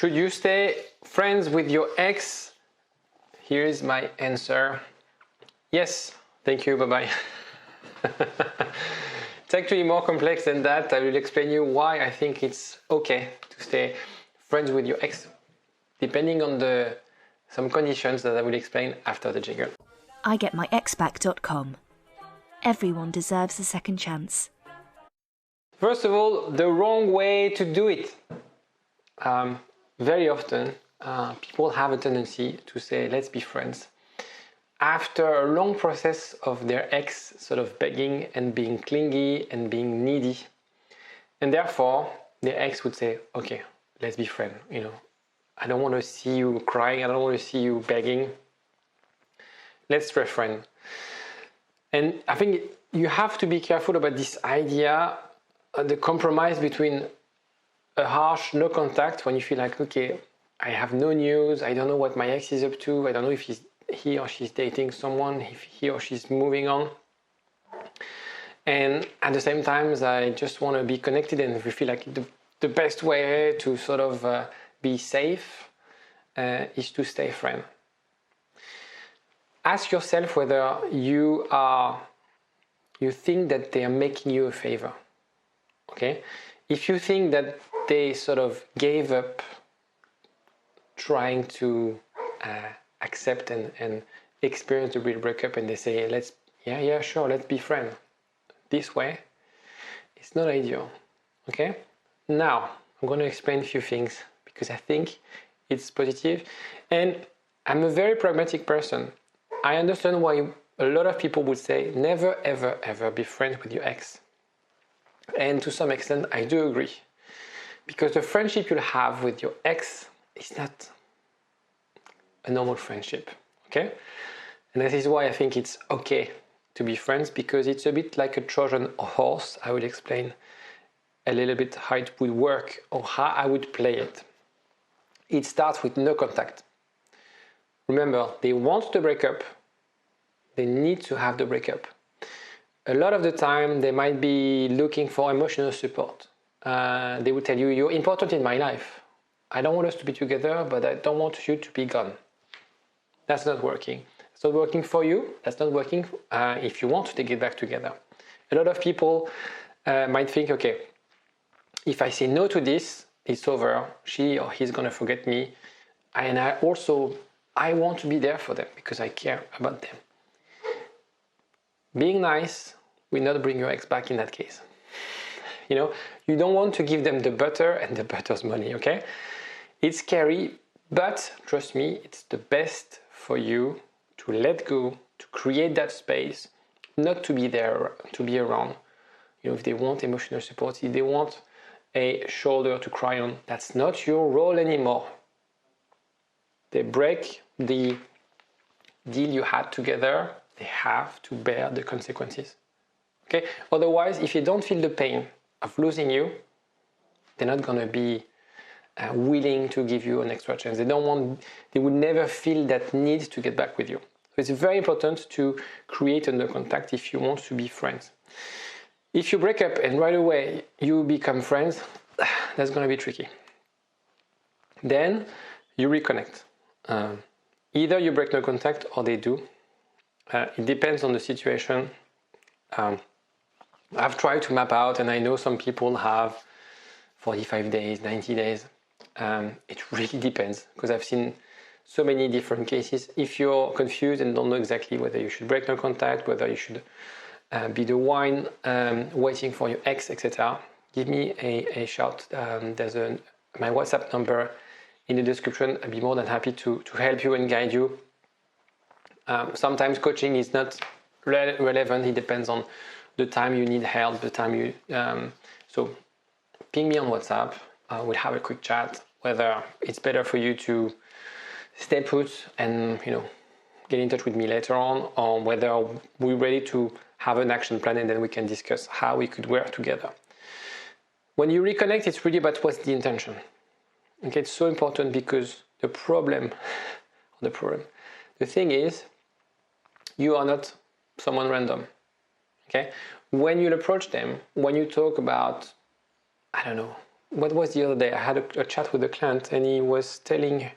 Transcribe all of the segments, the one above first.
Should you stay friends with your ex? Here is my answer. Yes. Thank you. Bye-bye. It's actually more complex than that. I will explain you why I think it's okay to stay friends with your ex, depending on some conditions that I will explain after the jingle. IGetMyExBack.com. Everyone deserves a second chance. First of all, the wrong way to do it. Very often, people have a tendency to say, let's be friends, after a long process of their ex sort of begging and being clingy and being needy. And therefore, their ex would say, okay, let's be friends. I don't want to see you crying. I don't want to see you begging. Let's be friends. And I think you have to be careful about this idea, the compromise between a harsh no contact when you feel like, okay, I have no news. I don't know what my ex is up to. I don't know if he or she's dating someone, if he or she's moving on. And at the same time, I just want to be connected, and we feel like the best way to sort of be safe is to stay friends. Ask yourself whether you think that they are making you a favor. Okay? If you think that they sort of gave up trying to accept and experience the real breakup, and they say, sure, let's be friends. This way, it's not ideal. Okay? Now, I'm going to explain a few things because I think it's positive. And I'm a very pragmatic person. I understand why a lot of people would say, never, ever, ever be friends with your ex. And to some extent, I do agree. Because the friendship you'll have with your ex is not a normal friendship, okay? And this is why I think it's okay to be friends, because it's a bit like a Trojan horse. I will explain a little bit how it would work or how I would play it. It starts with no contact. Remember, they want the breakup. They need to have the breakup. A lot of the time, they might be looking for emotional support. They will tell you, you're important in my life. I don't want us to be together, but I don't want you to be gone. That's not working. It's not working for you. That's not working if you want to get back together. A lot of people might think, okay, if I say no to this, it's over. She or he's going to forget me. And I want to be there for them because I care about them. Being nice will not bring your ex back in that case. You don't want to give them the butter and the butter's money, okay? It's scary, but trust me, it's the best for you to let go, to create that space, not to be there, to be around. If they want emotional support, if they want a shoulder to cry on, that's not your role anymore. They break the deal you had together, they have to bear the consequences. Okay? Otherwise, if you don't feel the pain of losing you, they're not going to be willing to give you an extra chance. They would never feel that need to get back with you. So it's very important to create a no contact if you want to be friends. If you break up and right away you become friends, that's going to be tricky. Then you reconnect. Either you break no contact or they do. It depends on the situation. I've tried to map out, and I know some people have 45 days, 90 days. It really depends, because I've seen so many different cases. If you're confused and don't know exactly whether you should break no contact, whether you should be the one waiting for your ex, etc., give me a shout. There's my WhatsApp number in the description. I'd be more than happy to help you and guide you. Sometimes coaching is not relevant. It depends on the time you need help, the time you... So ping me on WhatsApp. We'll have a quick chat, whether it's better for you to stay put and get in touch with me later on, or whether we're ready to have an action plan and then we can discuss how we could work together. When you reconnect, it's really about what's the intention. Okay, it's so important, because the thing is, you are not someone random. Okay, when you approach them, when you talk about, I don't know, what was the other day? I had a chat with a client, and he was telling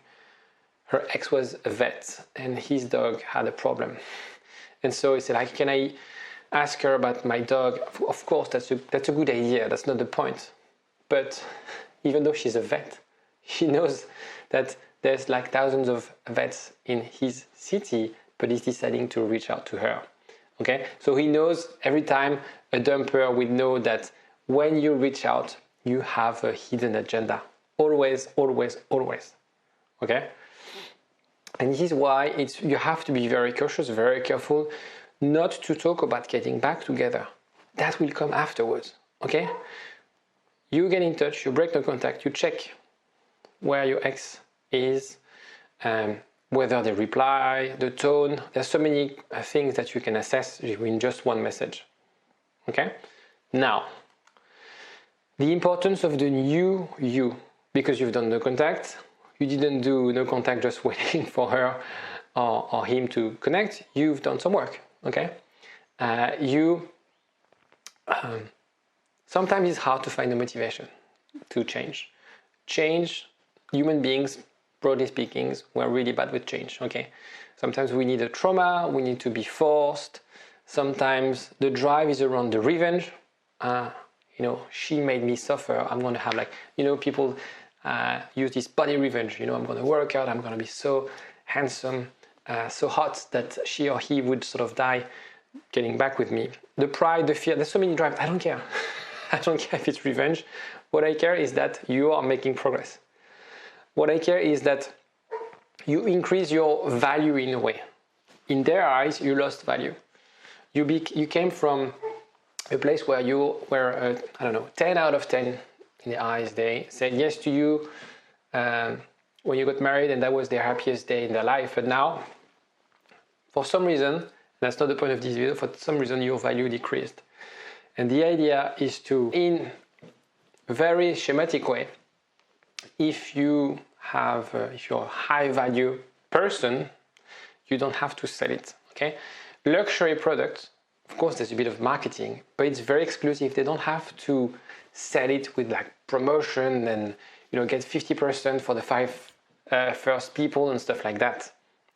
her ex was a vet, and his dog had a problem. And so he said, like, can I ask her about my dog? Of course, that's a good idea. That's not the point. But even though she's a vet, she knows that there's like thousands of vets in his city, but he's deciding to reach out to her. Okay, so he knows every time a dumper would know that when you reach out, you have a hidden agenda. Always, always, always. Okay? And this is why you have to be very cautious, very careful not to talk about getting back together. That will come afterwards. Okay? You get in touch, you break the contact, you check where your ex is, whether they reply, the tone. There's so many things that you can assess in just one message. Okay? Now, the importance of the new you, because you've done no contact, you didn't do no contact just waiting for her or him to connect, you've done some work. Okay? Sometimes it's hard to find the motivation to change. Human beings, broadly speaking, we're really bad with change, okay? Sometimes we need a trauma, we need to be forced. Sometimes the drive is around the revenge. She made me suffer. I'm going to have people use this body revenge. I'm going to work out, I'm going to be so handsome, so hot that she or he would sort of die getting back with me. The pride, the fear, there's so many drives. I don't care. I don't care if it's revenge. What I care is that you are making progress. What I care is that you increase your value in a way. In their eyes, you lost value. You came from a place where you were, 10 out of 10 in the eyes. They said yes to you when you got married, and that was their happiest day in their life. But now, for some reason, that's not the point of this video, for some reason your value decreased. And the idea is to, in a very schematic way, if you're a high value person, you don't have to sell it, okay? Luxury products, of course, there's a bit of marketing, but it's very exclusive. They don't have to sell it with like promotion and, get 50% for the 5 first people and stuff like that,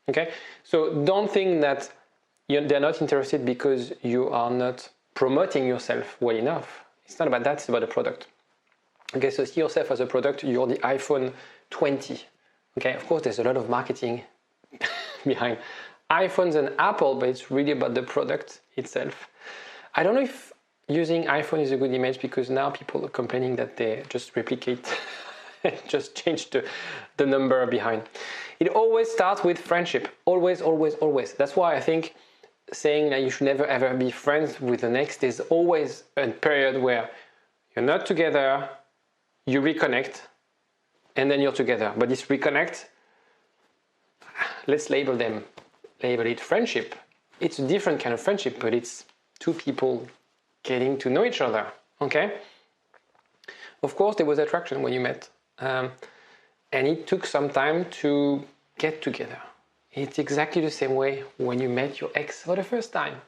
okay? So don't think that they're not interested because you are not promoting yourself well enough. It's not about that, it's about the product. Okay, so see yourself as a product, you're the iPhone 20. Okay, of course there's a lot of marketing behind iPhones and Apple, but it's really about the product itself. I don't know if using iPhone is a good image, because now people are complaining that they just replicate, just change the number behind. It always starts with friendship, always, always, always. That's why I think saying that you should never ever be friends with the next, there's always a period where you're not together, you reconnect, and then you're together. But this reconnect, let's label it friendship. It's a different kind of friendship, but it's two people getting to know each other, okay? Of course, there was attraction when you met, and it took some time to get together. It's exactly the same way when you met your ex for the first time.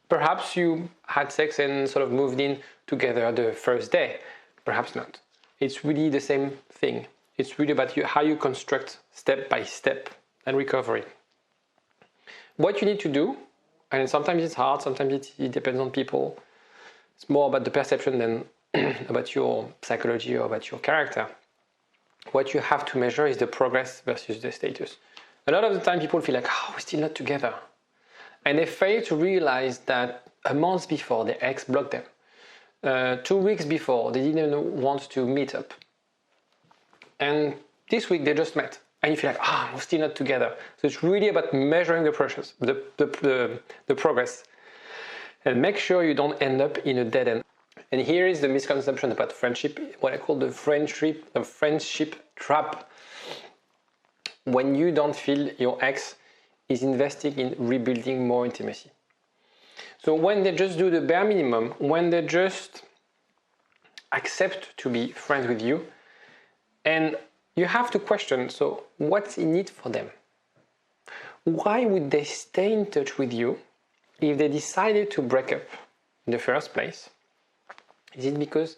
Perhaps you had sex and sort of moved in together the first day. Perhaps not. It's really the same thing. It's really about how you construct step by step and recovery. What you need to do, and sometimes it's hard, sometimes it depends on people. It's more about the perception than about your psychology or about your character. What you have to measure is the progress versus the status. A lot of the time people feel like, we're still not together. And they fail to realize that a month before, their ex blocked them. 2 weeks before, they didn't want to meet up. And this week they just met. And you feel like, we're still not together. So it's really about measuring the progress. And make sure you don't end up in a dead end. And here is the misconception about friendship, what I call the friendship trap. When you don't feel your ex is investing in rebuilding more intimacy. So when they just do the bare minimum, when they just accept to be friends with you, and you have to question, so what's in it for them? Why would they stay in touch with you if they decided to break up in the first place? Is it because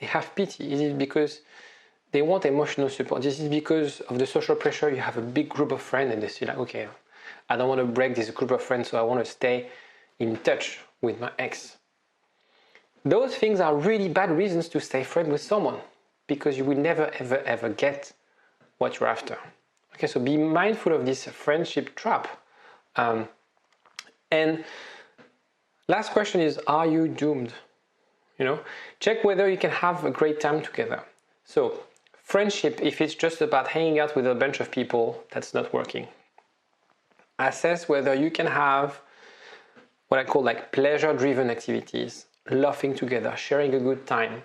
they have pity? Is it because they want emotional support? Is it because of the social pressure? You have a big group of friends and they feel like, okay, I don't want to break this group of friends, so I want to stay in touch with my ex. Those things are really bad reasons to stay friends with someone, because you will never, ever, ever get what you're after. Okay, so be mindful of this friendship trap. And last question is, are you doomed? Check whether you can have a great time together. So friendship, if it's just about hanging out with a bunch of people, that's not working. Assess whether you can have what I call like pleasure-driven activities, laughing together, sharing a good time,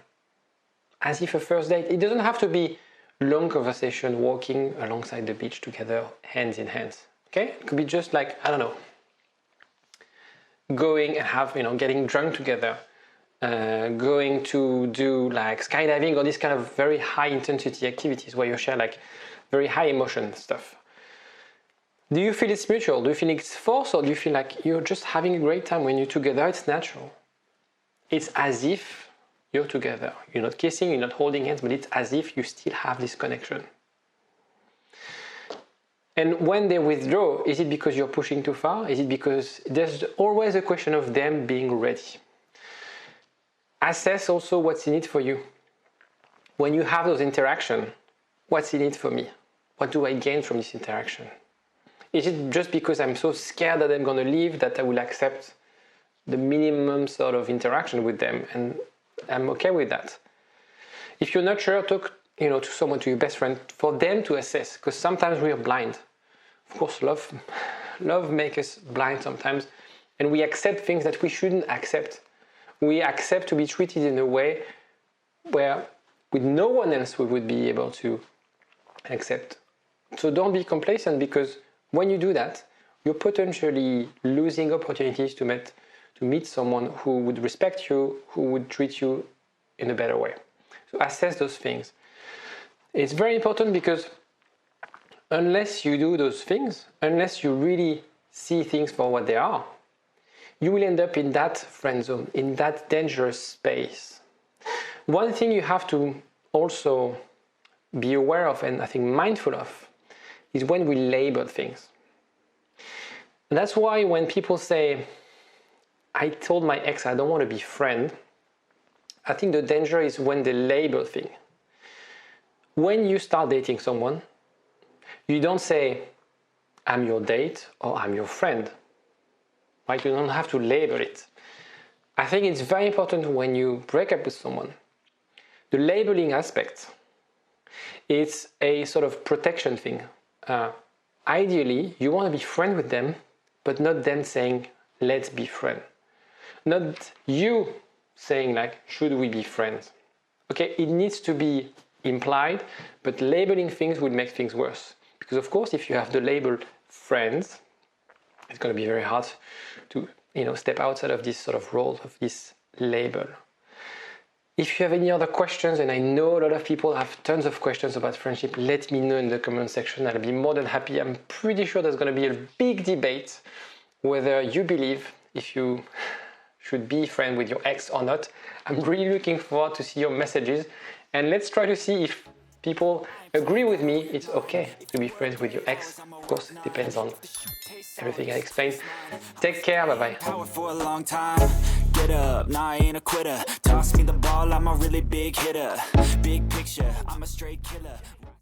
as if a first date. It doesn't have to be long conversation, walking alongside the beach together, hands in hands. Okay? It could be just like, I don't know, going and have, getting drunk together, going to do like skydiving or this kind of very high intensity activities where you share like very high emotion stuff. Do you feel it's mutual? Do you feel it's forced, or do you feel like you're just having a great time when you're together? It's natural. It's as if you're together. You're not kissing, you're not holding hands, but it's as if you still have this connection. And when they withdraw, is it because you're pushing too far? Is it because there's always a question of them being ready? Assess also what's in it for you. When you have those interactions, what's in it for me? What do I gain from this interaction? Is it just because I'm so scared that I'm going to leave that I will accept the minimum sort of interaction with them and I'm okay with that? If you're not sure, talk to someone, to your best friend, for them to assess, because sometimes we are blind. Of course, love makes us blind sometimes, and we accept things that we shouldn't accept. We accept to be treated in a way where with no one else we would be able to accept. So don't be complacent, because when you do that, you're potentially losing opportunities to meet someone who would respect you, who would treat you in a better way. So assess those things. It's very important, because unless you do those things, unless you really see things for what they are, you will end up in that friend zone, in that dangerous space. One thing you have to also be aware of, and I think mindful of, is when we label things. And that's why when people say, I told my ex I don't want to be friend, I think the danger is when they label things. When you start dating someone, you don't say, I'm your date or I'm your friend. Right? You don't have to label it. I think it's very important when you break up with someone. The labeling aspect, it's a sort of protection thing. Ideally, you want to be friends with them, but not them saying, let's be friends. Not you saying like, should we be friends? Okay, it needs to be implied, but labeling things would make things worse. Because of course, if you have the label friends, it's going to be very hard to step outside of this sort of role of this label. If you have any other questions, and I know a lot of people have tons of questions about friendship, let me know in the comment section. I'll be more than happy. I'm pretty sure there's going to be a big debate whether you believe if you should be friends with your ex or not. I'm really looking forward to see your messages, and let's try to see if people agree with me it's okay to be friends with your ex. Of course, it depends on everything I explained. Take care, bye-bye. For a long time, get up, nah, I ain't a quitter. Toss me the ball, I'm a really big hitter. Big picture, I'm a straight killer.